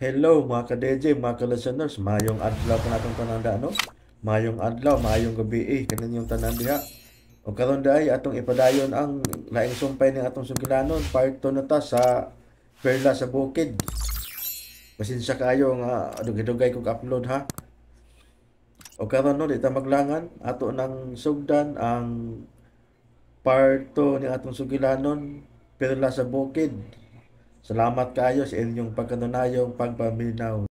Hello mga ka-DJ, mga ka-listeners, mayong adlaw ka natong pananda, no? Mayong adlaw, mayong gabi, kanin yung tanan diha. O karon daay atong ipadayon ang laing sumpay ng atong sugilanon, part 2 na ta sa Perla sa Bukid. Pasensya kayo nga dugay-dugay kog upload ha. O karon no, di ta maglangan, ato nang sugdan ang part 2 ni atong sugilanon, Perla sa Bukid. Salamat kayo sa inyong pagkanunayong pagpaminaw.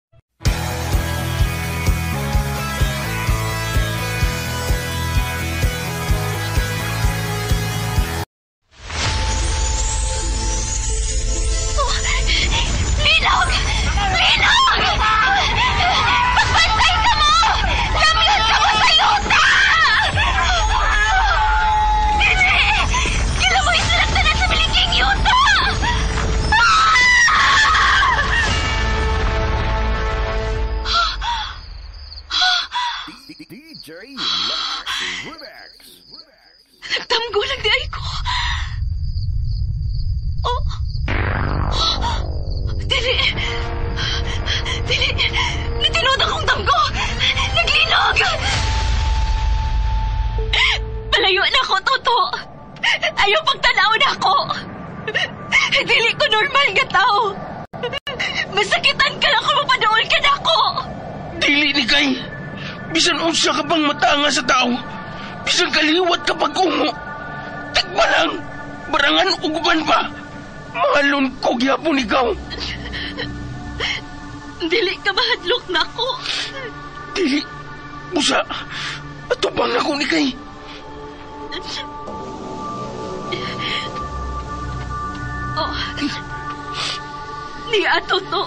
Linog! Linog! Magbantay ka mo! Lamyan ka mo sa yuta! Dili! Kila mo isalagta na sa miliging yuta! DJ Max Remix. Nagtamgo lang di ay ko. Oh! Dili! Dili! Nitinod akong tamgo! Naglinog! Palayo na ako, Toto! Ayaw pagtanaw na ako! Dili ko normal nga tao! Masakitan ka na kung mapadool ka na ako! Dili ni kay. Bisan unsa ka bang matanga sa tao. Bisan kaliwat ka pag-ungo. Tagba lang. Barangan uguban pa. Mahalon ko gyapon ikaw. Dili ka mahadlok na ako. Dili. Busa. Atubang ako ni kay. Oh. Ni ato to.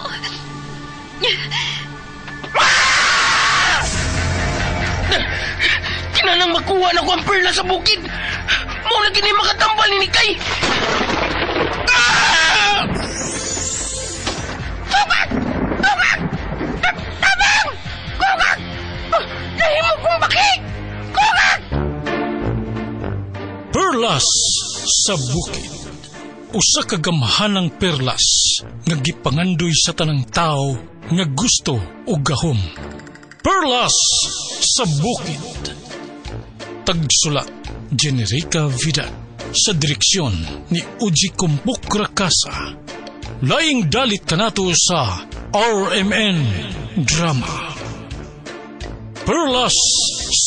Kinanang makuha na ko ang perla sa bukid. Mao na gini makatambal ni kay. Ah! Tubag! Tubag! Tabang! Kugag! Nahimo kong baki! Kugag! Perlas sa bukid. Usa ka gamahanang perlas nga gipangandoy sa tanang tao nga gusto ug gahom. Perlas sa bukid. Tagsulat Generica Vidal sa direksyon ni Uji Kumpuk Rakasa. Laing dalit kanato sa RMN Drama. Perlas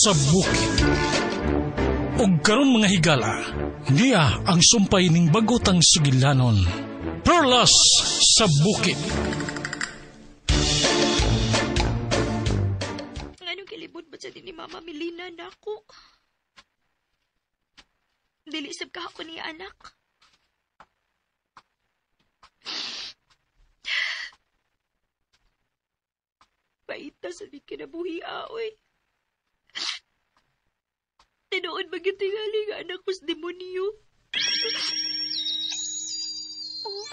sa bukid. Ug karon mga higala, niya ang sumpay ning bagotang sugilanon. Perlas sa bukid. Nganong kilibot ba sa ni Mama Melina na ako? Dili sab ka ako ni anak. Paita sa di kinabuhi aoy. Tinuod ba yung tingali nga anak ko's demonyo? Oh,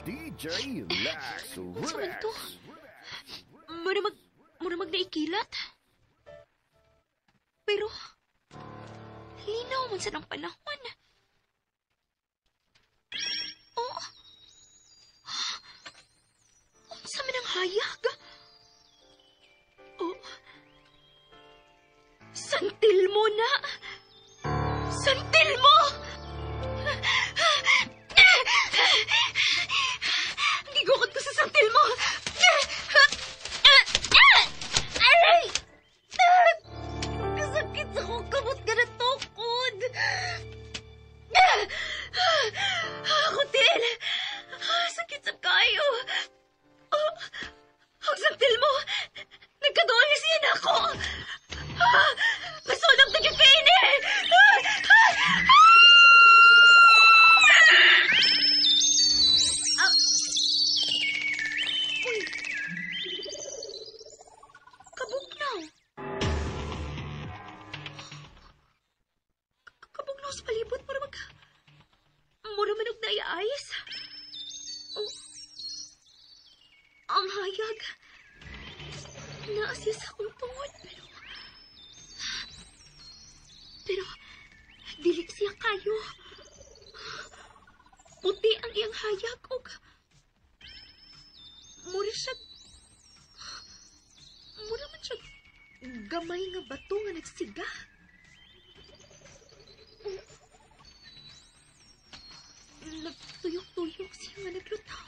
DJ Max unsa man Remix. to? Mura mag naikilat. Pero, linaw man sa ng panahon. Oh, unsa man ang hayag? Oh, santil mo na! Santil mo! Gigukod ko sa santil mo! Aray! Kasakit sa kong kamot ka na tukod! Kutil! Sakit sa kayo! Ang santil mo! Nagkadoon na siya na ako! Masunang tagakaini! Uy! Kabugnaw! Kabugnaw sa palibot. Mura manog na iayos. Oh. Ang hayag. Naasya sa akong tungod. Pero, dili siya kayo. Puti ang iyang hayag og siya... Mura man siya gamay nga bato nga nagsiga. Nagtuyok-tuyok siya nga naglutaw.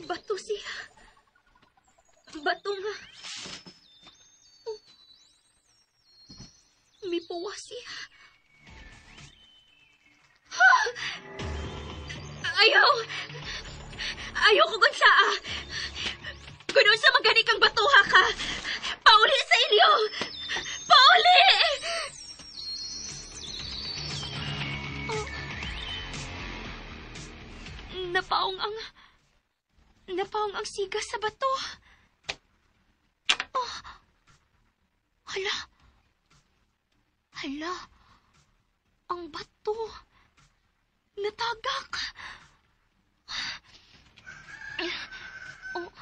Bato siya. Bato nga. Mipuwa siya. Ayaw ko gunsaa. Kuno sa magani kang batuha ka. Pauli sa inyo. Pauli! Napaong ang siga sa bato. Oh. Hala. Ang bato. Natagak. Oh.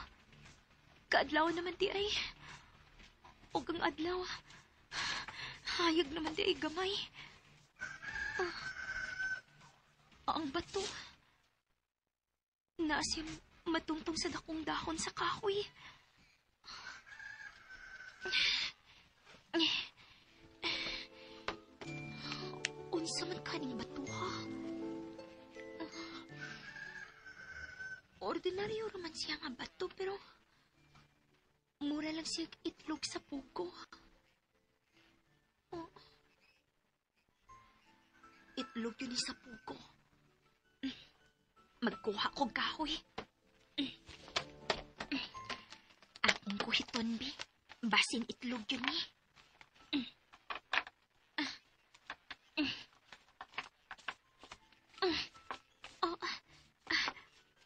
Kaadlaw naman di ay. O kang adlaw. Hayag naman di ay gamay. Ang bato. Naasim matungtong sa dakong dahon sa kahoy. Unsa man kaning batuha? Ordinaryo raman siya nga bato, pero mura lang siya itlog sa pugo. Oh. Itlog yun sa pugo. Magkuha ko kahoy. Akong kuhiton, bi. Basin itlog yun ni.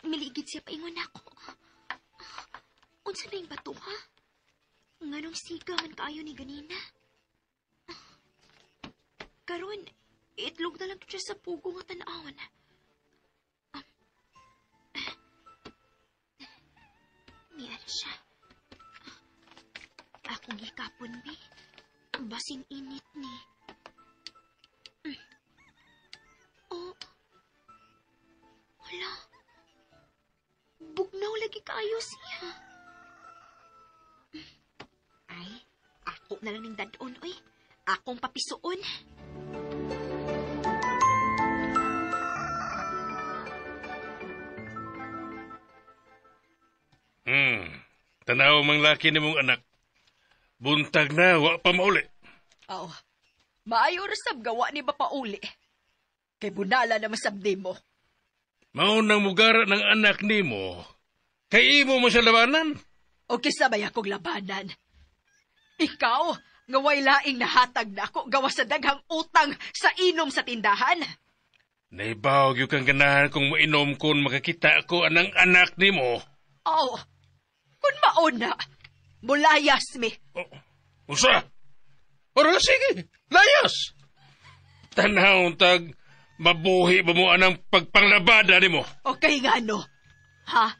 Miligid siya paingon ako. Unsa na yung bato, ha? Nganong siga man kaayo ni ganina? Karon, itlog na lang siya sa pugo nga tanawon. Niyan siya. Akong hikapon, bi. Basing init ni. Oh. Hala. Bugnaw lagi kaayo siya. Ay, ako na lang ng dadon, oy. Akong papisuon. Tanaw mang laki ni mong anak. Buntag na, wa pa mauli. Oh, maayo rasab gawa ni ba pauli. Kay bunala na masabdi mo. Maunang mugara ng anak ni mo. Kay imo mo siya labanan. O kisabay akong labanan. Ikaw, nga way laing nahatag na ako gawa sa daghang utang sa inom sa tindahan. Naibawag yung kang ganahan kung mainom kung makakita ko anang anak ni mo. Oh, kung mauna, mulayas mi. Usa? Ora sige, layas. Tanahon tag, mabuhi ba mo anang pagpanglabada ni mo? Okay nga no. Ha?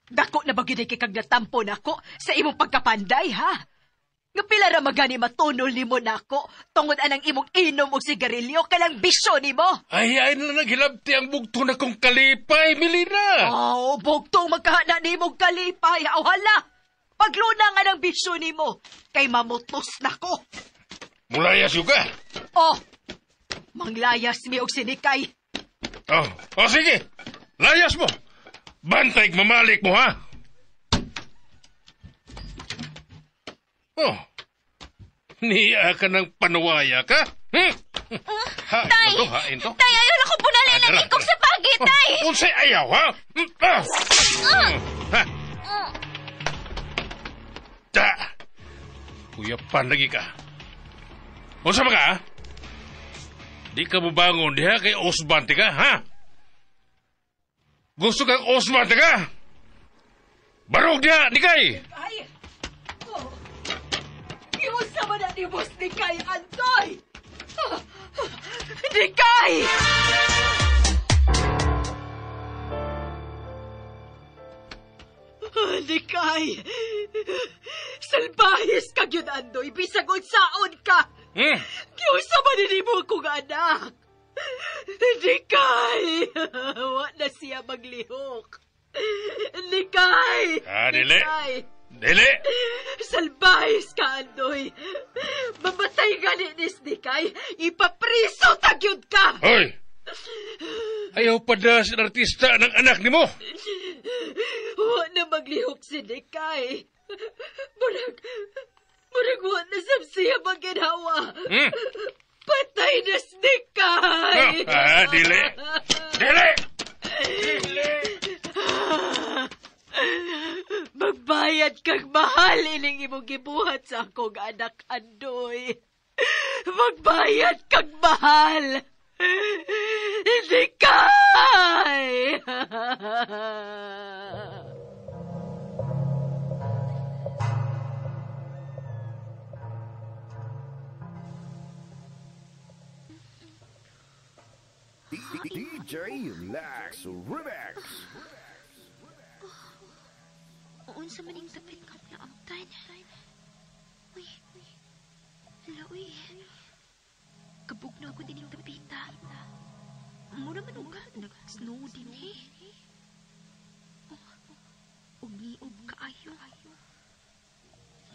Dako na ba gid kay kag natampo nako sa imong pagkapanday, ha? Nga pila ra magani matunol nimo nako tungod anang imong inom og sigarilyo kanang bisyo nimo. Ay na naghilabti ang bugto na kong kalipay, Melina. Oh, bugto magkahana nimo kalipay. O hala. Pagluna nga ng bisyo nimo kay mamutos nako. Mulayas yung ka. Oh. Manglayas mi og sinikay. Oh, sige. Layas mo. Bantay mamalik mo, ha? Oh, niya ka ng panuwaya ka? Tay! Tay, ayaw na ko punalin ang ikog sa pagi, Tay! Unsay ayaw, ha? Da! Kuya pan lagi ka. Unsa ba ka, ha? Di ka mabangon diha kay Osbante ka, ha? Gusto kang Osbante ka? Barog diha, di kay! Ay! Iusa man na ni Boss Dikay, Antoy! Dikay! Dikay! Salbahis ka yun, Andoy! Bisag unsaon ka! Iusa man ni mo kong anak! Dikay! Wa na siya maglihok. Dikay! Dili. Dili! Salbahis ka, Andoy. Mamatay gani nis, Dikay. Ipapriso tagyod ka! Hoy! Ayaw pa da si artista ng anak ni mo. Wa na maglihok si Dikay. Murag wa na sab siya maginawa. Patay na si Dikay! Dili! Dili! Magbayad kang mahal ining imong gibuhat sa akong anak, Andoy. Magbayad kang mahal. Hindi kay! DJ Lax Remix. Unsa man ning tapit ka na amtan. Uy. Hala, uy. Kabog na ako din yung tapita. Mura man uga, nag-snow din eh. Ugniog kaayo.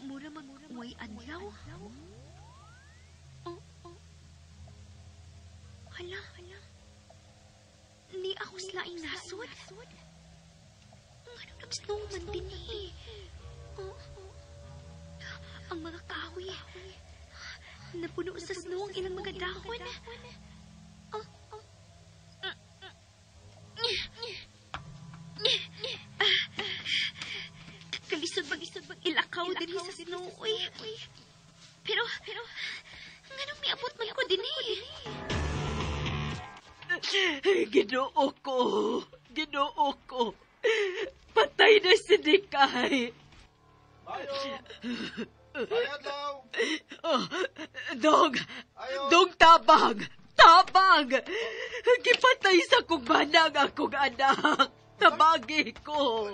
Mura man way adlaw. Hala. Ni ako slaing nasod. Ano nag-snow man din eh. Ang mga kahoy. Napuno sa snow ang ilang mga dahon. Kalisod bang ilakaw din sa snow, uy. Pero, nganong may abot man ko din eh. Ginoo ko. Patay na si Dikay. Bayad daw! Dong tabang! Gipatay sa kong manang akong anak. Tabagi ko,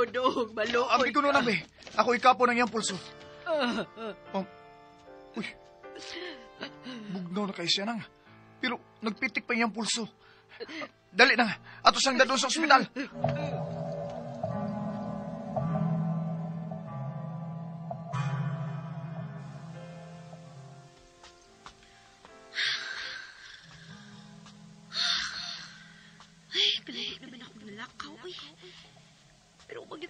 Dong. Maluoy Ambi ko nun, ambi. Ako ikapo ng iyang pulso. Uy. Bugnaw na kayo siya nang. Pero nagpitik pa iyang pulso. Dali na, ato siyang dadon sa ospital. Kalahit naman ako nalakaw, uy. Pero umagyo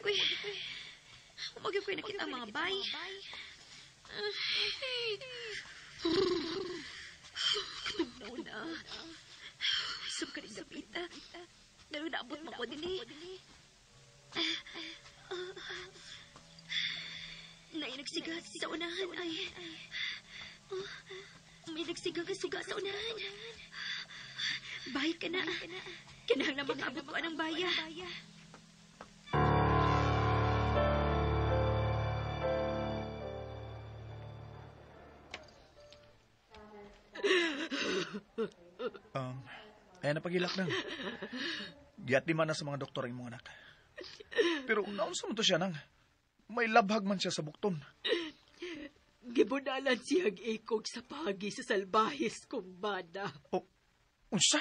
ko'y nakita mga bay. Katugnaw na. Isang ka rin napita. Pero naabot mo ko din eh. May nagsigat sa unahan ay. May nagsigang suga sa unahan. Bahay ka na. Kinahang na makaabot ko anang baya. Ayan na pagilak nang. Giyat di man na sa mga doktor ang mga anak. Pero naunsa mo to siya nang. May labhag man siya sa bukton. Gibunalan siyang ikog sa pagi sa salbahis kong bana. Unsa?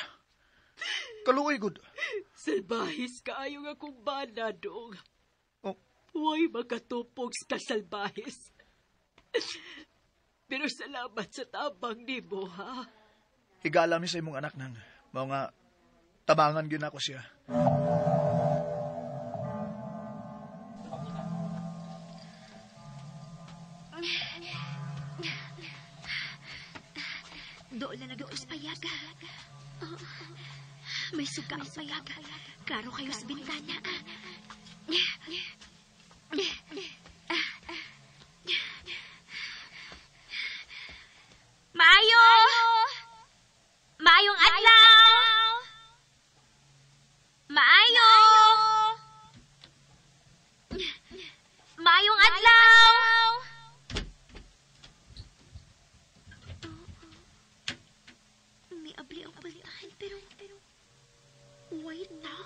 Kaluoy, good. Salbahis kaayo nga kong bana, Dong. Huwag makatupog sa salbahis. Pero salamat sa tabang ni mo, ha? Higala mi sa imong anak nang. Mga tabangan gyud ako siya. Doon na nag-uus payaga. May suga ang payaga. Klaro kayo sa bintana. Maayong adlaw! Maayong adlaw! May abli ang baltahan, pero wait now.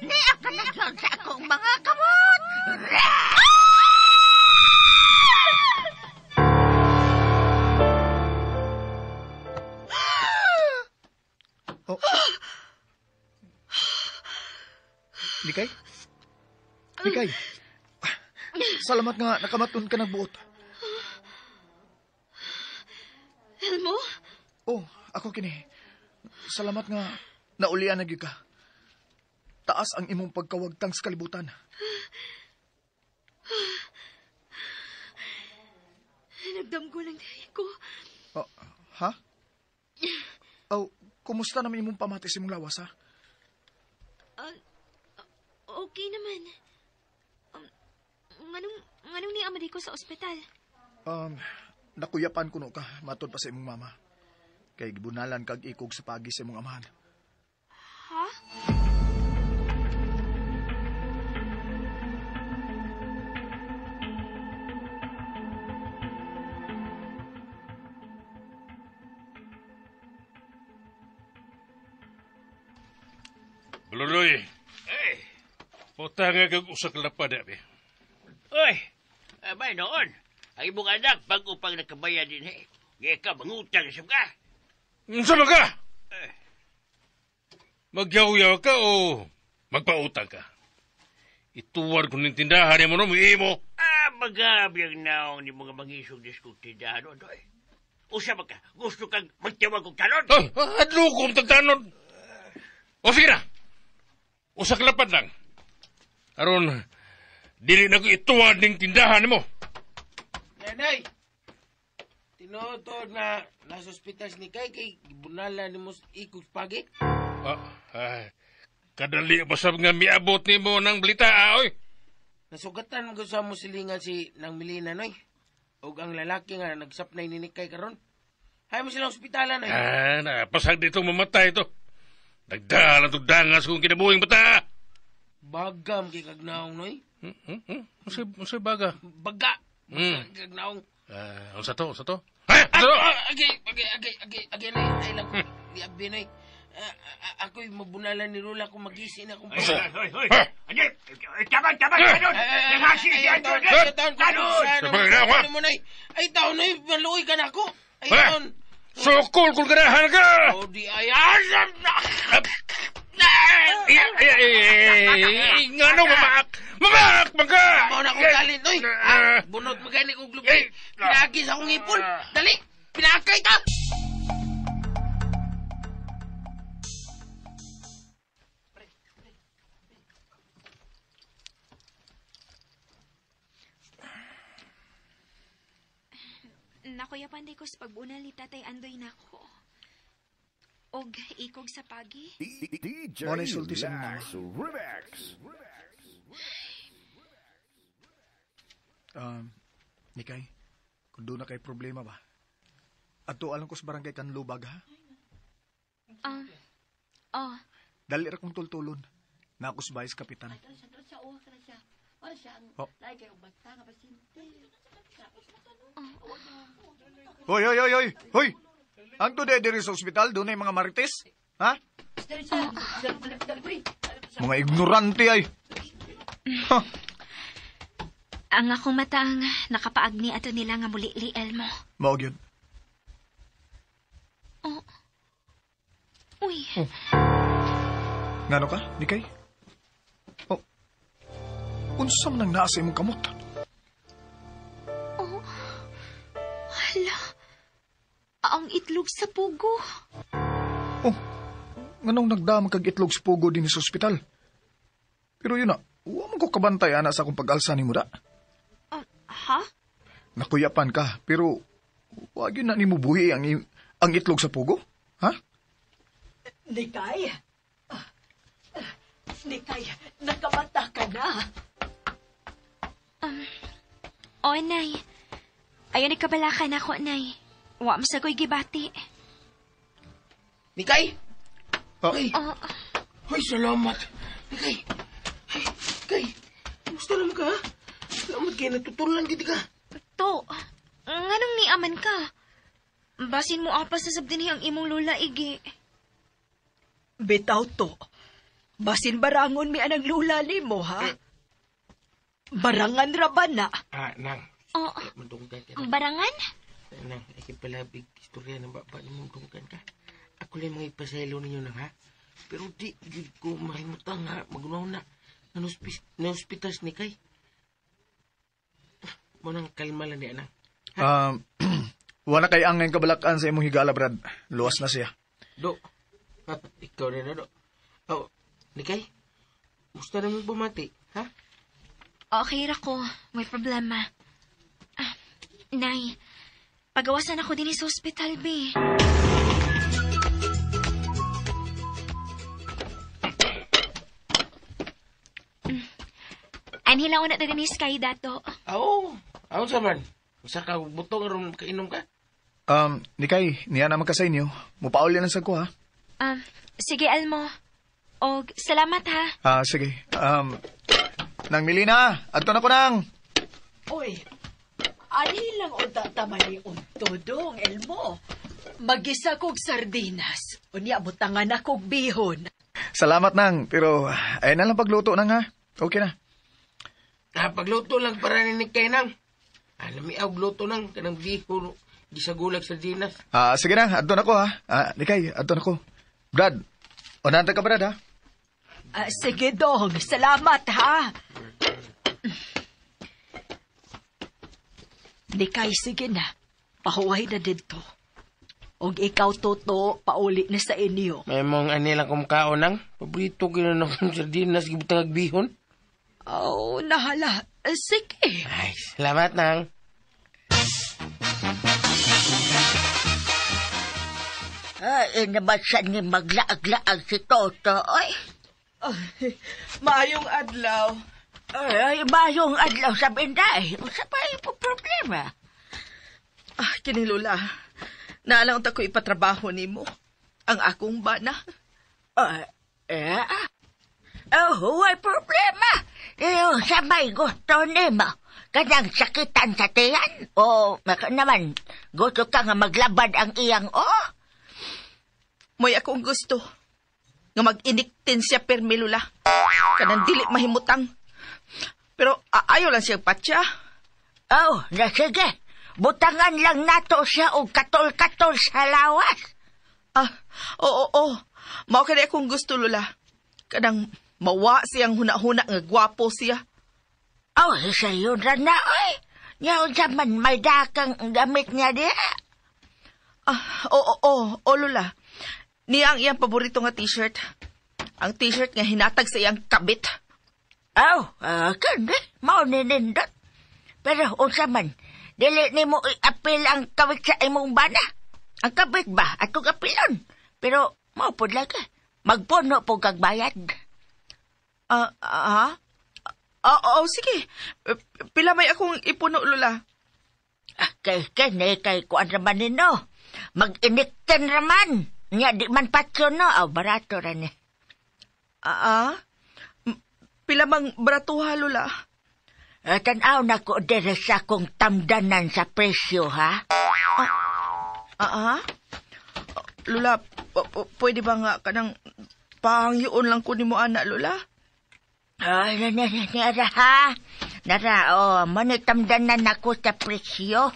Ni akan Oh. Nikay? Nikay? Salamat nga nakamaton ka ng buot. Elmo? Oh, ako kini. Salamat nga naulian na gyud ka. Taas ang imong pagkawagtang sa kalibutan. Nagdamgo lang dahil ko. Oh, ha? Oh, kumusta naman imong pamatis imong lawas, ha? Okay naman. Nganong ni amadi ko sa ospital? Nakuyapan kuno ka, matod pa sa imong mama. Kay gibunalan kag ikog sa pagi sa imong amahan. Ha? Luloy. Ay. Puta nga kag usak lapad abi. Uy, abay noon. Ang imong anak, bago pang nakabayan din eh. Ngayon ka, mangutang sa ka. Sama ka? Magyaw-yaw ka o magpautang ka? Ituwar ko ng tindahan mo no, mo. Magabiyang naong ni mga mangisog diskut tindahan o doy. Usa ka, gusto kang magtawag kong talon? Adlo kong tagtanon. O sige na. Usak lapad lang. Aron, dili na ko ituwad ng tindahan mo. Nanay, tinotod na nasa ospital ni Kay gibunalan ni mo ikog pagi. Kadali basab nga miabot ni mo ng balita, oy. Nasugatan mo sa musilingan si Nang Milina, noy. O ang lalaki nga nagsapnay ni Kay karon. Hay mo silang ospitalan, noy. Napasag dito mamatay ito. Nagdalan ito dangas kung kinabuhing bata. Bagam kay kagnaong, noy. Masay baga. Baga. Kagnaong. Sa to? Ha? Agi, ay lang. Di abi, noy. Ako'y mabunalan ni Lola kung magisi na kung... Hoy! Adi! Taban! Tanod! Nangasi siya! Tanod! Ay, taon, noy. Maluoy ka na ako. Ay, taon. Sukol kung ganahan ka! O, di ayan! Ngano, mamak! Mga! Mao na akong talent, noy. Bunot magani kong lubi. Pinagi sa akong ipon. Dali! Pinakay ka! Nakuyapan day ko sa pagbunal ni Tatay Andoy nako. Og ikog sa pagi. DJ Mo na isulti sa mga Lax Remix. Nikay, kung doon na kay problema ba? Ato alam ko sa barangay Kanlubag, ha? Dali ra kong tultulon. Na ako sa Vice Kapitan. Oh. Hoy! Ang to diri sa ospital, doon ay mga marites? Ha? Mga ignorante ay. Ang akong matang nakapaagni ato nila nga muli Elmo. Mao gyud. Uy. Ngano ka, Nikay? Unsa man nang naa sa imong kamot? Hala. Ang itlog sa pugo. Nganong nagdam kag itlog sa pugo din sa ospital? Pero yun na, wa man ko kabantay ana sa akong pag-alsa ni muda. Ha? Nakuyapan ka, pero wag yun na ni mo buhi ang itlog sa pugo? Ha? Nikay? Nikay, nakamata ka na. O, Nay. Ayaw kabalakan ako, Nay. Wa mo sa ko'y gibati. Nikay! Ay! Oh. Ay, salamat! Nikay! Ay, Kay! Kamusta naman ka, ha? Salamat kayo, natutulan giti ka. To, nganong niaman ka? Basin mo apas sa sabdini ang imong lula, igi. Bitaw to. Basin barangon mi anang lula ni mo, ha? Barangan ra ba na? Nang. Oh, Mundunggan ka ang na. barangan? Nang, ay palabig istorya ng baba ni mundunggan ka. ako lang mga ipasaylo ninyo na, ha? Pero di ko mahimutang nga magunaw na na-hospitas ni Kay. Munang kalma lang di, anak. Wala kay ang ngayon kabalakan sa imong higala, Brad. Luwas na siya. Do. Ikaw rin na, Do. Oh, ni Kay, gusto namin bumati, ha? Okay ra ko. May problema. Nay, pagawasan ako din sa ospital, be. Anhilaw na din ni Sky dato. Ako saman. Usa ka butong aron kainom ka? Nikay, niya naman ka sa inyo. Mupauli na sa ko, ha? Sige, Elmo. Og, salamat, ha? Sige. Nang Milina, adto na ko nang. Uy, anilang o tatamani untodong, Elmo. Magisa kog sardinas. Unya, butangan akog bihon. Salamat nang, pero ay na lang pagluto nang, ha? Okay na. Pagluto lang para ni Kay nang. Alam mi luto nang kanang bihon gisagulag sa dinas. Sige na, adto na ko, ha? Nikay, adto na ko. Brad, onanta ka, Brad, ha? Sige, dong. Salamat, ha? Di kay, sige na. Pahuway na dito. Og ikaw, Toto, pauli na sa inyo. May mong anilang kumkaon nang. Paborito gano'n akong sardinas gibutang agbihon. Oh, nahala. Sige. Ay, salamat nang. Inabasan ni maglaag-laag si Toto, oy. Maayong adlaw. Ay, mayong adlaw sa binday. Usa pa yung problema. Kining Lula, naalang ta ko ipatrabaho nimo. Ang akong bana. Huwag problema. Yung sa may gusto nimo. Kanyang sakitan sa tiyan. O, naman, gusto ka nga maglabad ang iyang Mo'y akong gusto nga mag-iniktin siya permi, Lula. Kanang dili mahimutang. Pero ayaw lang siyang patya. Sige. Butangan lang nato siya og katol-katol sa lawas. Oo. Mao kani akong gusto, Lula. Kanang mawa siyang huna-huna nga gwapo siya. Isa yun na, oy. Ngayon saman may dakang gamit niya diya. Oo, Lula. Niya ang iyang paborito nga t-shirt. Ang t-shirt nga hinatag sa iyang kabit. Kandi. Mao ninindot. Pero unsa man, dili nimo i-apil ang kabit sa imong bana. Ang kabit ba? Atong apilon. Pero mao pud lagi. Magpuno po kag bayad. Sige. Pila may akong ipuno, Lula. Kay kuan raman nino. Mag-iniktin raman. Nga di man patyo no. Barato rin eh. Pila mang baratuha, Lula? Tanaw na ko dire sa kong tamdanan sa presyo, ha? Lula, pwede ba nga kanang pangyoon lang ko ni mo, ana, Lula? Nara, ha? Nara, manitamdanan ako sa presyo.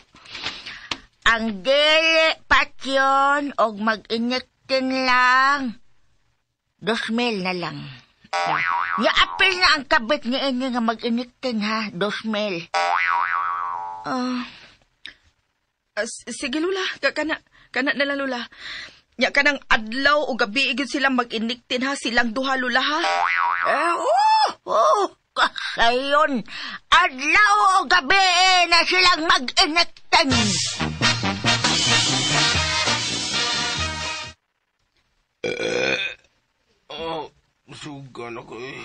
Ang dili patyon og mag-iniktin lang. 2,000 na lang. Nga apil na ang kabit ni inyo nga mag-iniktin, ha? 2,000. Sige, Lula. Kana na lang, Lula. Nya kanang adlaw o gabi igid silang mag-iniktin, ha? Silang duha, Lula, ha? Kasayon. Adlaw o gabi na silang mag-iniktin. Sugan ako eh.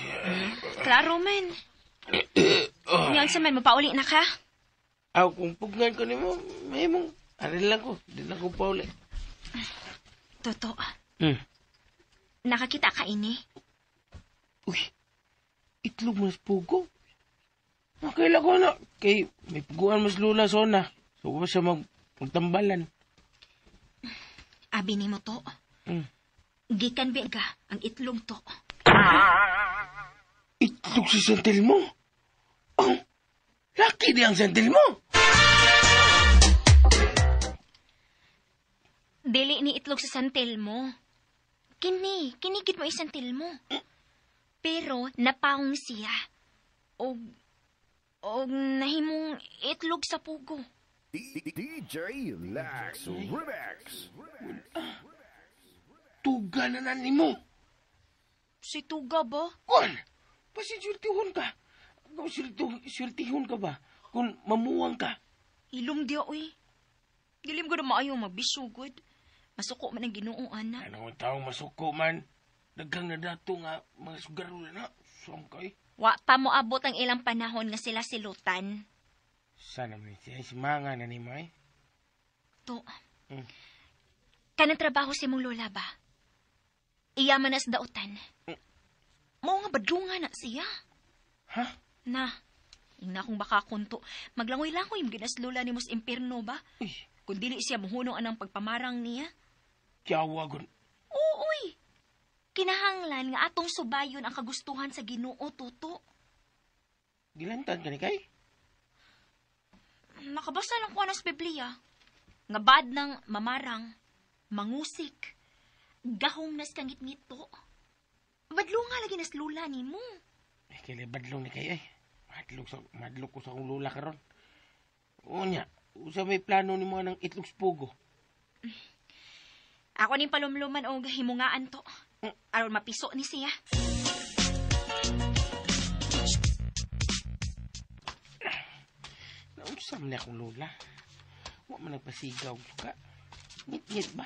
Klaro man. Ngayon sa man, mapauli na ka? Kung pugnan ko ni mo, may mong, arin lang ko. Di lang ko pauli. Toto. Nakakita ka ini? Uy, itlog mas pugo. Nakaila ko na. Kay may puguan mas Lula sona. So ko siya magtambalan. Abi ni mo to. Gikan bega ang itlog to. Itlog si santil mo? Laki di ang santil mo? Dili dili ni itlog sa santil mo. Kinigid mo isantil mo. Pero napaong siya. Og nahimong itlog sa pugo. DJ Lax Remix. Tuga na nimo. Si Tuga ba? Kon, pasisultihon ka. Sultihon ka ba? Kung mamuwang ka. Ilong dia, uy. Dilim ko na maayo magbisugod. Masuko man ang Ginoo, ana. Anong taong masuko man? Daghang na dato nga mga sugaro na. Sangkay. Wa pa mo abot ang ilang panahon nga sila silutan. Sana man siya si mga na ni May. To. Kanang trabaho si mong lola ba? Iya man nas dautan. Mao nga badlunga na siya. Ha? Na. Ingna kung baka kunto. Maglangoy-langoy ginas lola ni mos impierno ba? Uy. Kung dili siya muhunong anang pagpamarang niya. Kiyawagon. Uy. Kinahanglan nga atong subayon ang kagustuhan sa Ginoo, tuto. Gilantan ka ni kay? Nakabasa lang ko sa Biblia. Nga bad ng mamarang, mangusik, gahong nas kangit-ngit to. Badlo nga lagi nas lula ni mo. Kaya badlong ni kay ay. Madlok ko sa akong lula karon. Unya, usa may plano ni mo ng itlog pugo. Ako ning palumluman o himungaan to. Aron mapiso ni siya. Nausam na akong lula. Huwag man nagpasigaw ka. Ngit-ngit ba?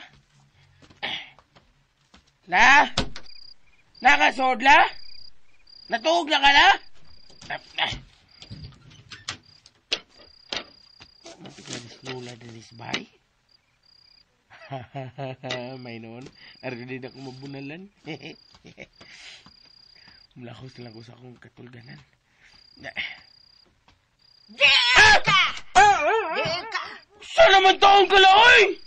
La? Nakasod la? Natuog na ka na? Matigalis lula din isbay? May noon, aron din ako mabunalan. Mulakos lang ko sa akong katulganan. Dika! Saan naman taong kalaoy?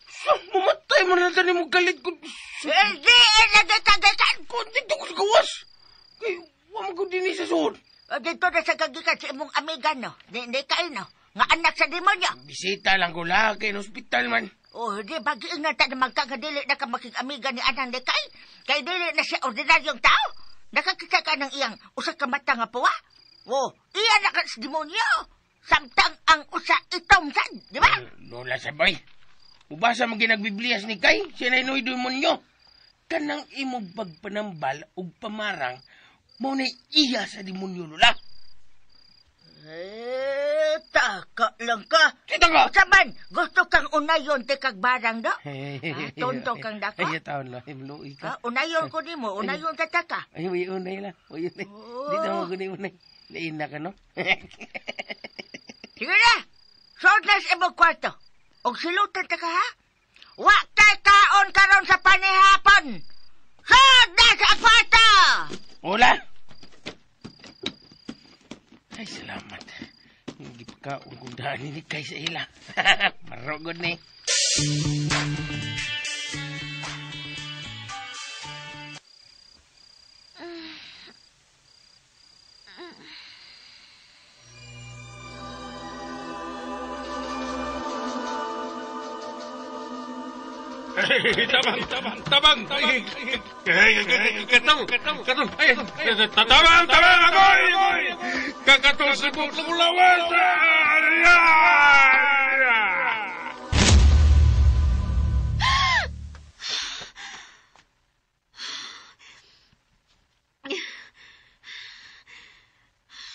Saan mamatay mo na tayo mong galit ko? Hindi na dikagakan! Kung dito ko sa gawas. Kaya, huwag ko din sa suod. Dito na sa kagikan sa imong amiga, no? Hindi kayo, no? Nga anak sa demonyo. Bisita lang ko lang kay hospital man. Oh, di pag-iingatan na magkagadili na ka makig-amiga ni Anang Dekay. Kay dili na siya ordinaryong tao. Nakakita ka ng iyang usa ka mata nga puwa. Oh, iya na ka sa demonyo. Samtang ang usa itongsan, di ba? Lola sabay. Ubasa mo ginagbiblias ni Kay. Siya na inoy demonyo. Kanang imong pagpanambal ug pamarang mo na iya sa demonyo, Lola. Taka lang ka. Kita ka! Saman, gusto kang unayon te kag barang do? Tonto kang dako? Ay, taon lang. Imluoy ka. Unayon ko ni mo, unayon ka taka. Ay, may unay lang. May unay. Di na mo gunay unay. Lain na ka, no? Sige na! Sod na sa imong kwarto. Og silutan ta ka, ha? Wa kay kaon karon sa panihapon! Sod na sa kwarto! Hola! Ay, salamat. Hindi pa ka ugundaan ni Kay sa ila. Marugod ni. Tabang! Katong! Tabang! Agoy! Kakatong sibuk sa kulawas!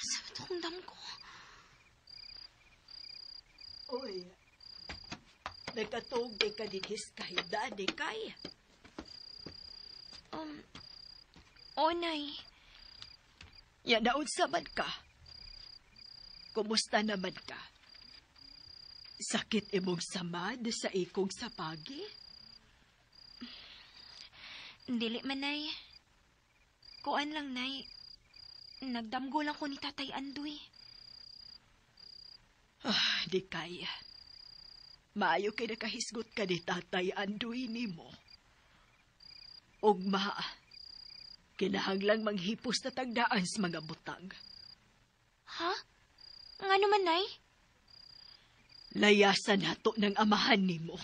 Sabat akong dam ko. Uy, nagkatog di ka dihis kahit daan di kay. Onay. Ya naon sabad ka? Kumusta naman ka? Sakit imong samad sa ikong sapagi? Dili man, Nay. Kuan lang, Nay. Nagdamgo lang ko ni Tatay Andoy. Di kaya. Maayo kay nakahisgot ka ni Tatay Andoy nimo. Ugma, kinahanglang manghipos na tagdaan sa mga butang. Ha? Nga naman, Nay? Layasan nato ng amahan nimo.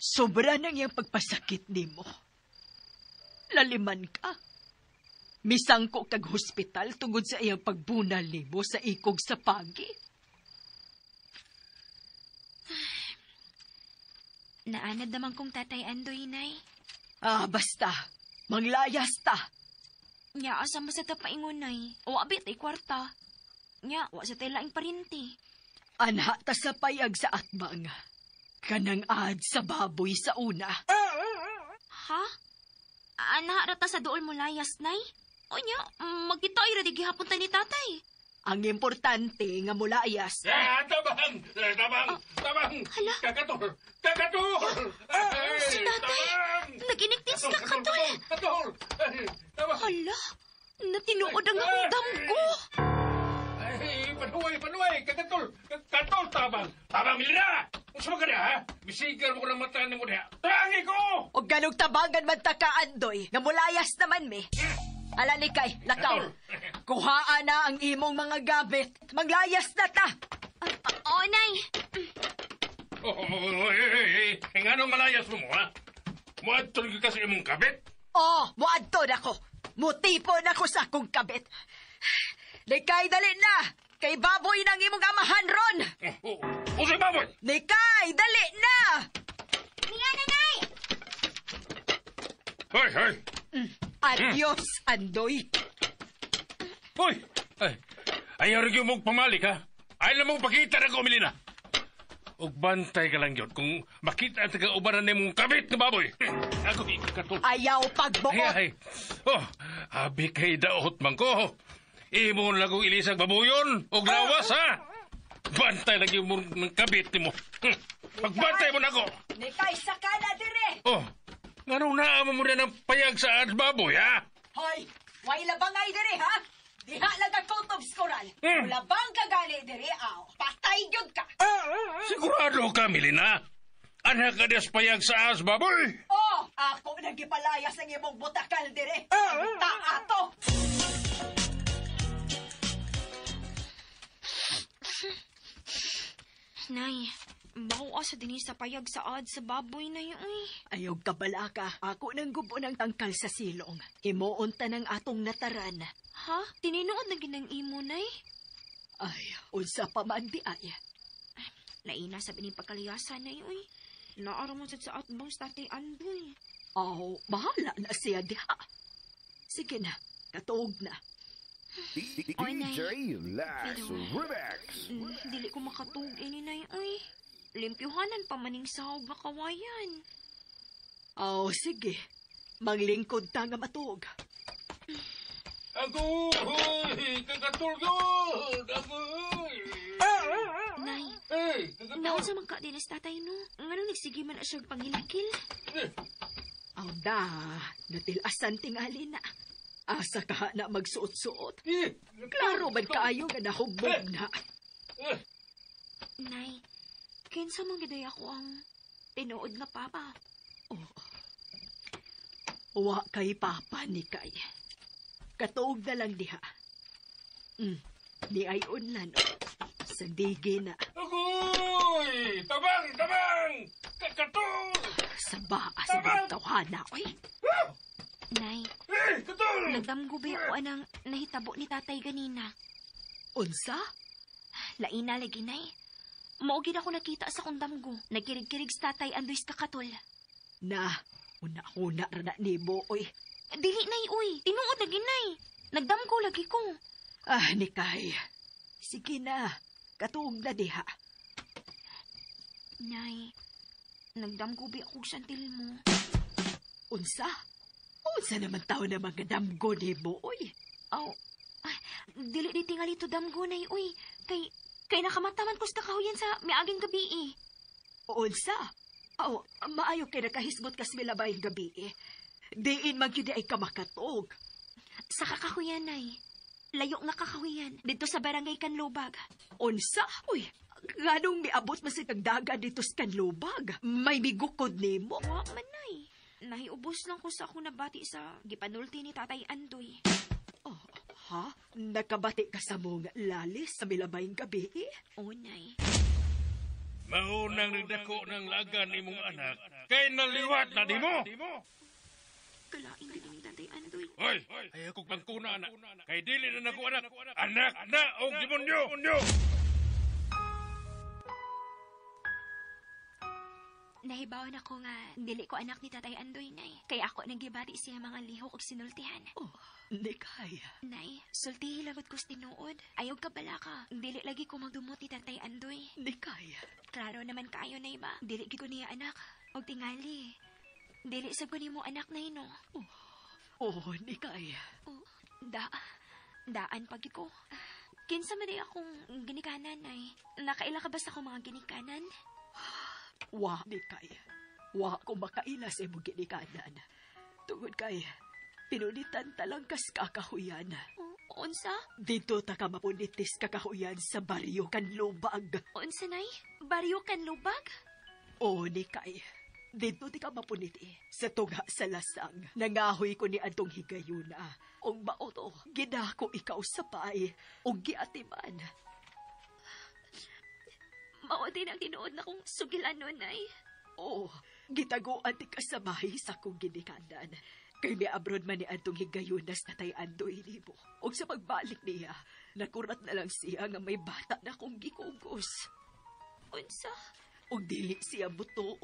Sobra nang iyang pagpasakit nimo. Laliman ka. Misangko kag hospital tungod sa iyang pagbunal nimo sa ikog sa pagi. Naanad naman kong tatay Andoy, Nay. Basta. Manglayas ta. Nya, asa mo sa tapaingon, Nay? O abit ay kwarta. Nya, wa sa telaing parinti. Anha ta sa payag sa atbang. Kanang ad sa baboy sa una. Ha? Ana rata sa dool mo layas, Nay? O nya, magkita ay radig gihapon ta ni tatay. Ang importante nga mulayas. Tabang! Tabang! Hala? Kakatul! Kakatul! Si tatay! Naginiktin si Kakatul! Kakatul! Tabang! Hala? Natinuod ang akong damgo! Ay, panuway! Kakatul! Kakatul, tabang! Tabang, Milena! Saan ka na, ha? Bisigar mo ko ng mata mo na. Tangi ko! O ganong tabangan man ta ka, Andoy, nga mulayas naman me. Ala ni kay, lakaw. Kuhaan na ang imong mga gamit. Maglayas na ta. Oo, Nay. Nga nung malayas mo, ha? Muadtol ka kasi imong kabit. Muadto na ko. Mutipo na ko sa akong kabit. Nikay, dali na. Kay baboy ng imong amahan ron. Usay baboy! Nikay, dali na. Niya, Nanay! Hoy! Adios, Andoy. Hoy! Ayaw rin yung mong pamalik, ha? Ayaw na mong pakita na ko, Milena. Ug bantay ka lang yun kung makita ang taga-ubaran na mong kabit na baboy. Ako, ikatul. Ayaw pagbuot. Ay. Abi kay daot man ko. Imo lagong ilisag babuyon o lawas, ha? Bantay lagi mo ng kabit mo. Pagbantay mo na ko. Nikay, saka na dire. Nga naama mo na ng payag sa ads baboy, ha? Hoy, way labangay dire, ha? Diha lang ang kutubs koral. Labang ka gali dire, aw. Patay yun ka. Sigurado ka, Milena? Anak ka des payag sa ads baboy? Ako nagipalayas ang imong butakal dire. Ta ato. Nay, bako sa dinis sa payag sa ad sa baboy na yun. Ayog kabala ka. Ako nang gubo ng tangkal sa silong. Imuunta ng atong nataran. Ha? Tininood na ginang imo, Nay? Ay, unsa pa man di ay. Laina sabi ni pagkaliyasan na yun. Naara mo sa atbang sa tatay Andoy. Bahala na siya diha. Sige na, katuog na. DJ Lax Remix. Dili ko makatug ini, Nay. Limpyuhanan pa maning sahog na kawayan. Sige. Maglingkod ta nga matug. Agoy! Kagatulgod! Agoy! Nay, naon sa mga kadinas tatay, no? Nga nagsige man na siyang pangilakil. Natilasan tingali na. Asa ka na magsuot-suot. Klaro man kaayo nga nahugbog na. Nay, kinsa mong giday ako ang tinuod nga papa? Wa kay papa ni kay. Katuog na lang diha. Ni ay unlan. Sa digi na. Agoy! Tabang! Kakatul! Sa baas ng tawhana, oy. Nay, nagdamgubi ako anang nahitabo ni tatay ganina. Unsa? Laina lagi, Nay. Maugid ako nakita sa kong damgo. Nagkirig-kirig sa tatay Andoy Kakatul. Una-una rana ni mo, oy. Dili, Nay, uy. Tinuod lagi, Nay. Nagdamgo lagi ko. Nikay. Sige na. Katuog na diha. Nay, nagdamgubi ako sa santil mo. Unsa naman tao na mga damgo ni mo, oy? Dili di tingali to damgo, Nay, uy. Kay nakamataman ko sa kahuyan sa miaging gabi, Unsa? Maayo kay nakahisgot kas milabay gabi, Diin man yun ay kamakatog. Sa kakahuyan, Nay. Layo nga kakahuyan. Dito sa barangay Kanlubag. Unsa? Uy, ganong miabot masikag daga dito sa Kanlubag. May migukod ni mo. Wa man, Nay. Nahiubos lang ko sa ako nabati sa gipanulti ni Tatay Andoy. Nakabati ka sa mong lalis sa milabayng gabi, Oo, Nay. Maunang nagdako ng lagan imong anak kay naliwat na di mo. Kalain din ni Tatay Andoy. Hoy, ay akong pangkuna anak. Kay dili na nako anak. Anak na og demonyo. Nahibawan ako nga, dili ko anak ni Tatay Andoy, Nay. Kaya ako nagibati siya mga lihok og sinultihan. Oh, di kaya. Nay, sultihi lagot ko tinuod. Ayaw ka bala ka. Dili lagi ko magdumot ni Tatay Andoy. Di kaya. Klaro naman kayo, Nay ba? Dili gi ko niya anak. Og tingali. Dili sab ko nimo anak, Nay, no? Oh, di kaya. Oh, daan pagi ko. Kinsa man day akong ginikanan, Nay. Nakaila ka ba sa akong mga ginikanan? Wa, di kaya. Wa ko makaila sa imong ginikanan. Tungod kay, pinulitan talang kas kakahuyan. Unsa? Dito ta ka mapunitis kakahuyan sa baryo Kanlubag. Unsa, Nay? Baryo Kanlubag? O, di kaya. Dito di ka mapuniti. Sa tuga sa lasang, nangahoy ko ni Antong Higayuna. Ong maoto, gidako ikaw sa pay, o giatiman. Mao din ang tinuod na kong sugilan nun, Nay. Oo, gitaguan ti kasabahi sa kong ginikanan. Kay may abroad man ni Antong Higayunas na Tatay Andoy nimo. Og sa pagbalik niya, nakurat na lang siya nga may bata na kong gikugos. Unsa? Og dili siya buto,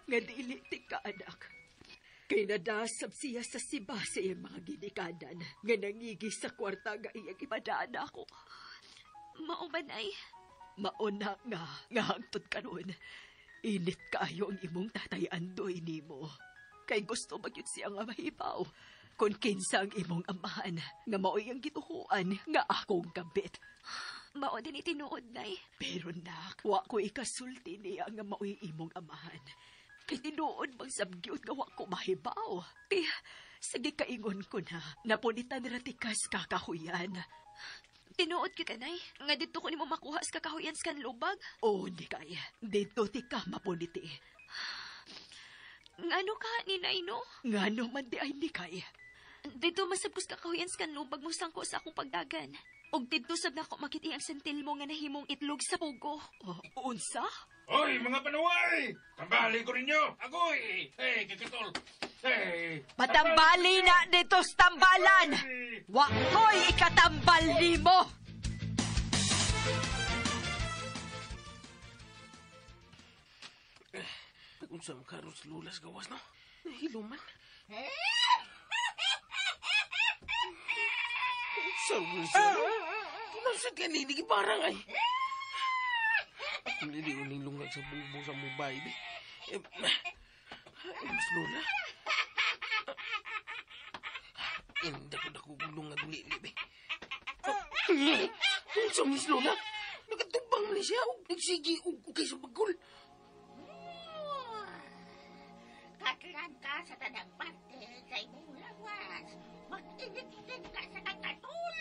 nga dili ti kaanak. Kay nadasab siya sa siba sa iyang mga ginikanan, nga nangigi sa kwarta nga iyang ipadaan ako. Mao ba, Nay? Mauna nga hangtod karon. Init kayo ang imong Tatay Andoy nimo. Kay gusto magyud siya nga mahibaw. Kung kinsa ang imong amahan, nga maoy ang gituhuan nga akong kabit. Mao din itinuod, Nay. Pero nak, wa ko ikasulti niya nga maoy imong amahan. Kay tinuod bang sabgyod nga wa ko mahibaw. Kaya, sige kaingon ko na, napunitan ratikas kakahuyan. Tinuod kita, Nay. Nga dito ko nimo makuha sa kakahuyan sa Kanlubag. Oo, di kaya. Dito ti ka mapuniti. Ngano ka ni Nay, no? Ngano man di ay di kaya. Dito masabos kakahuyan sa Kanlubag mo sangko sa akong pagdagan. Og dito sab na ako makiti ang sentil mo nga nahimong itlog sa pugo. Unsa? Hoy, mga panuway! Tambali ko ninyo! Agoy! Hey, kakatol! Hey! Matambali na dito sa tambalan! Wakoy ikatambal nimo! Unsa man karon sa lulas gawas, no? Nahilo man. Unsa man siya? Kinasa kanini gibarang ay. Ang hindi uning lungag sa bubo sa mobile, be. Mas lola. Inda ko dako lungag lili, be. Unsa man si lola? Nagatubang na siya. Nagsigi og kay sa bagol. Katlan ka sa tanang parte sa imong lawas. Mag-init-init ka sa kakatul.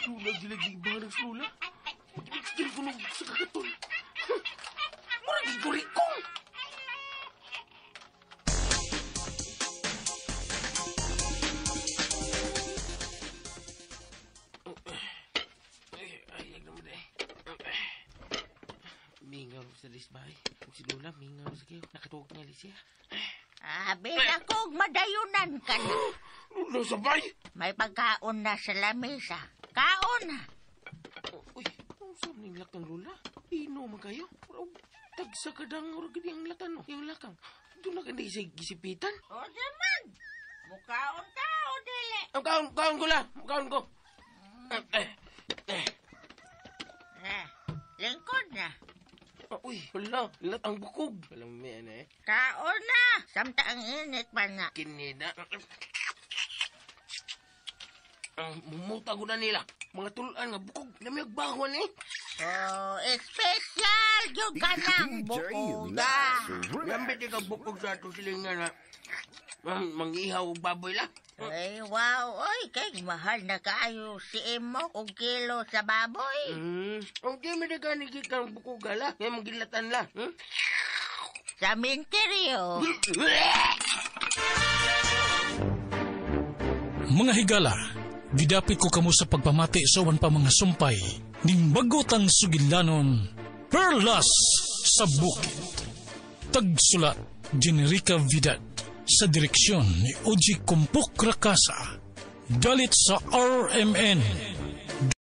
Lola, gilaging barang sa lola. Mag-init ko nung sa kakatul. Murang igorikong! Ayag naman eh. Mingaw sa disbay. Si Lola, mingaw sa kayo. Nakatuwag niya siya. Abi na kong madayunan ka na. Lola, sabay! May pagkaon na sa lamesa. Kaon! Uy, saan ning lakang Lola? Ino man kayo? Tagsa ka dang orag ang latan, no? Yung lakang. Doon na ka na gisipitan? O naman! Mukaon ka o dili? Kaon ko la! Kaon ko! Lingkod na. Uy, wala. Latang bukog. Alam mo yan eh. Kaon na! Samta ang init pa na. Kinida. Mumuta ko na nila. Mga tulaan nga bukog. Namiyag bahwan eh. Oh, espesyal yung ka ng bukoga. Lambit ikaw bukog sa ato silingan na mangihaw og baboy la. Ay, wow. Oy, kay mahal na kaayo si Imo og kilo sa baboy. Okay, may nagani kikang bukoga la. Ngayon magilatan la. Sa minteryo. Mga higala, gidapit ko kamo sa pagpamati sa uwan pa mga sumpay ning bagot ang sugilanon Perlas sa Bukid. Tagsulat Generica Vidal sa direksyon ni Oji Kumpuk Rakasa. Dalit sa RMN.